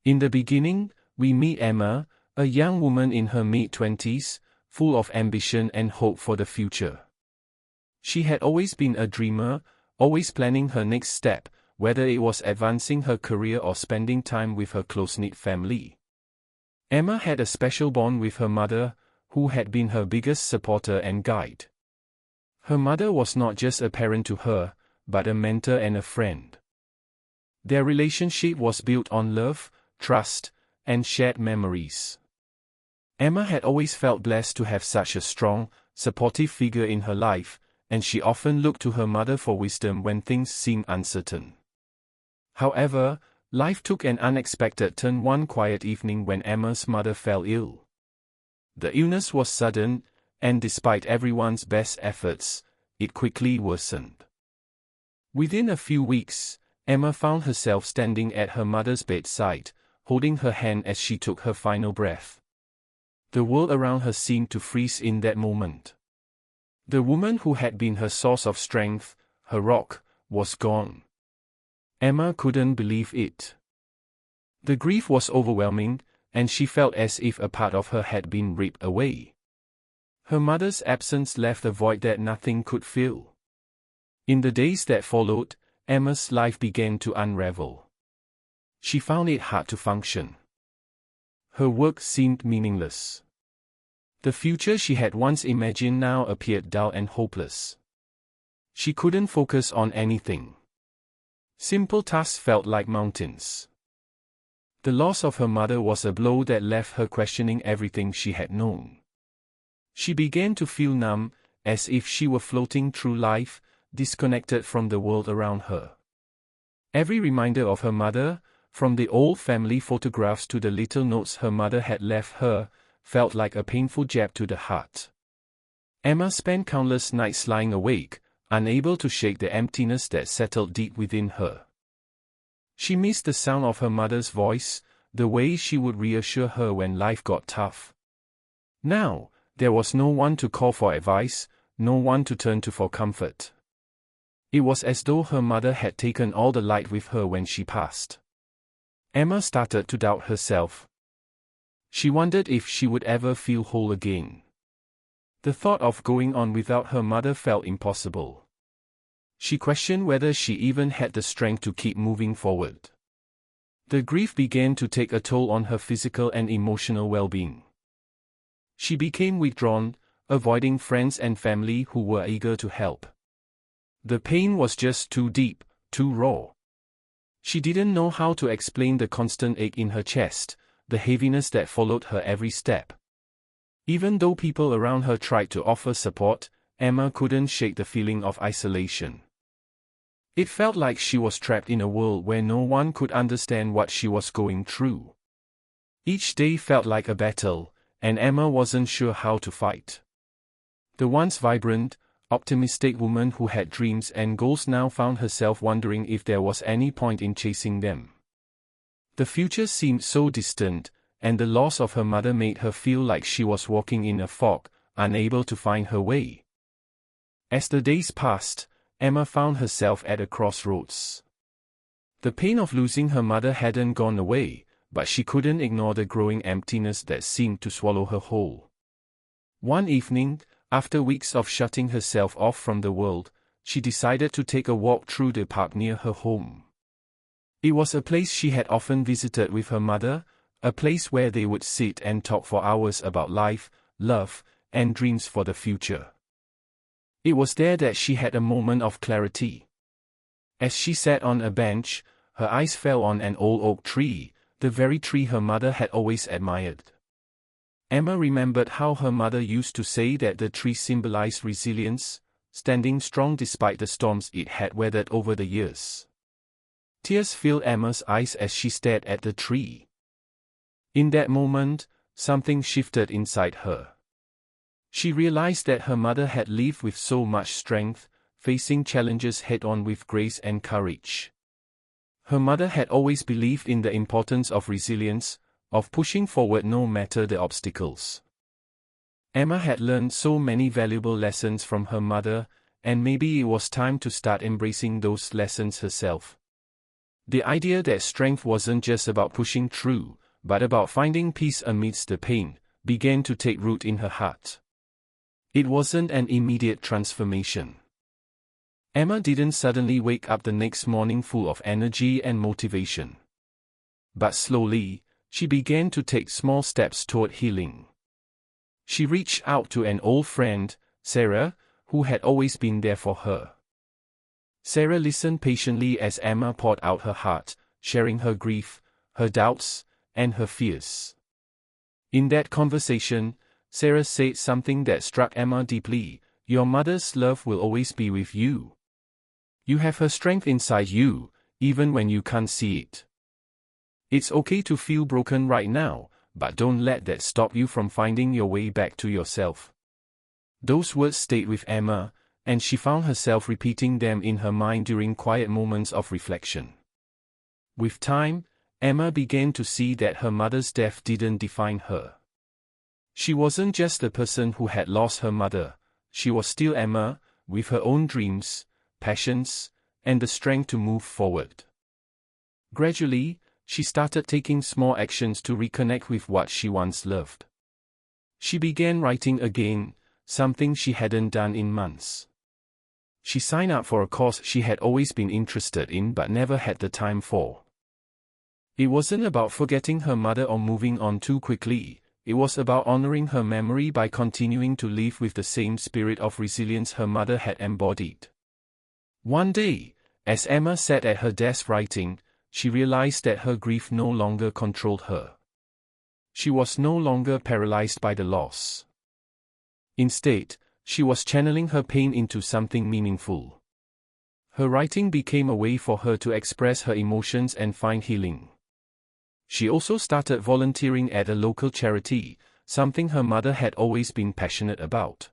In the beginning, we meet Emma, a young woman in her mid-20s, full of ambition and hope for the future. She had always been a dreamer, always planning her next step, whether it was advancing her career or spending time with her close-knit family. Emma had a special bond with her mother, who had been her biggest supporter and guide. Her mother was not just a parent to her, but a mentor and a friend. Their relationship was built on love, trust, and shared memories. Emma had always felt blessed to have such a strong, supportive figure in her life, and she often looked to her mother for wisdom when things seemed uncertain. However, life took an unexpected turn one quiet evening when Emma's mother fell ill. The illness was sudden, and despite everyone's best efforts, it quickly worsened. Within a few weeks, Emma found herself standing at her mother's bedside, holding her hand as she took her final breath. The world around her seemed to freeze in that moment. The woman who had been her source of strength, her rock, was gone. Emma couldn't believe it. The grief was overwhelming, and she felt as if a part of her had been ripped away. Her mother's absence left a void that nothing could fill. In the days that followed, Emma's life began to unravel. She found it hard to function. Her work seemed meaningless. The future she had once imagined now appeared dull and hopeless. She couldn't focus on anything. Simple tasks felt like mountains. The loss of her mother was a blow that left her questioning everything she had known. She began to feel numb, as if she were floating through life, disconnected from the world around her. Every reminder of her mother, from the old family photographs to the little notes her mother had left her, felt like a painful jab to the heart. Emma spent countless nights lying awake, unable to shake the emptiness that settled deep within her. She missed the sound of her mother's voice, the way she would reassure her when life got tough. Now, there was no one to call for advice, no one to turn to for comfort. It was as though her mother had taken all the light with her when she passed. Emma started to doubt herself. She wondered if she would ever feel whole again. The thought of going on without her mother felt impossible. She questioned whether she even had the strength to keep moving forward. The grief began to take a toll on her physical and emotional well-being. She became withdrawn, avoiding friends and family who were eager to help. The pain was just too deep, too raw. She didn't know how to explain the constant ache in her chest, the heaviness that followed her every step. Even though people around her tried to offer support, Emma couldn't shake the feeling of isolation. It felt like she was trapped in a world where no one could understand what she was going through. Each day felt like a battle, and Emma wasn't sure how to fight. The once vibrant, optimistic woman who had dreams and goals now found herself wondering if there was any point in chasing them. The future seemed so distant, and the loss of her mother made her feel like she was walking in a fog, unable to find her way. As the days passed, Emma found herself at a crossroads. The pain of losing her mother hadn't gone away, but she couldn't ignore the growing emptiness that seemed to swallow her whole. One evening, after weeks of shutting herself off from the world, she decided to take a walk through the park near her home. It was a place she had often visited with her mother, a place where they would sit and talk for hours about life, love, and dreams for the future. It was there that she had a moment of clarity. As she sat on a bench, her eyes fell on an old oak tree, the very tree her mother had always admired. Emma remembered how her mother used to say that the tree symbolized resilience, standing strong despite the storms it had weathered over the years. Tears filled Emma's eyes as she stared at the tree. In that moment, something shifted inside her. She realized that her mother had lived with so much strength, facing challenges head-on with grace and courage. Her mother had always believed in the importance of resilience, of pushing forward no matter the obstacles. Emma had learned so many valuable lessons from her mother, and maybe it was time to start embracing those lessons herself. The idea that strength wasn't just about pushing through, but about finding peace amidst the pain, began to take root in her heart. It wasn't an immediate transformation. Emma didn't suddenly wake up the next morning full of energy and motivation. But slowly, she began to take small steps toward healing. She reached out to an old friend, Sarah, who had always been there for her. Sarah listened patiently as Emma poured out her heart, sharing her grief, her doubts, and her fears. In that conversation, Sarah said something that struck Emma deeply: "Your mother's love will always be with you. You have her strength inside you, even when you can't see it. It's okay to feel broken right now, but don't let that stop you from finding your way back to yourself." Those words stayed with Emma, and she found herself repeating them in her mind during quiet moments of reflection. With time, Emma began to see that her mother's death didn't define her. She wasn't just the person who had lost her mother; she was still Emma, with her own dreams, passions, and the strength to move forward. Gradually, she started taking small actions to reconnect with what she once loved. She began writing again, something she hadn't done in months. She signed up for a course she had always been interested in but never had the time for. It wasn't about forgetting her mother or moving on too quickly; it was about honoring her memory by continuing to live with the same spirit of resilience her mother had embodied. One day, as Emma sat at her desk writing, she realized that her grief no longer controlled her. She was no longer paralyzed by the loss. Instead, she was channeling her pain into something meaningful. Her writing became a way for her to express her emotions and find healing. She also started volunteering at a local charity, something her mother had always been passionate about.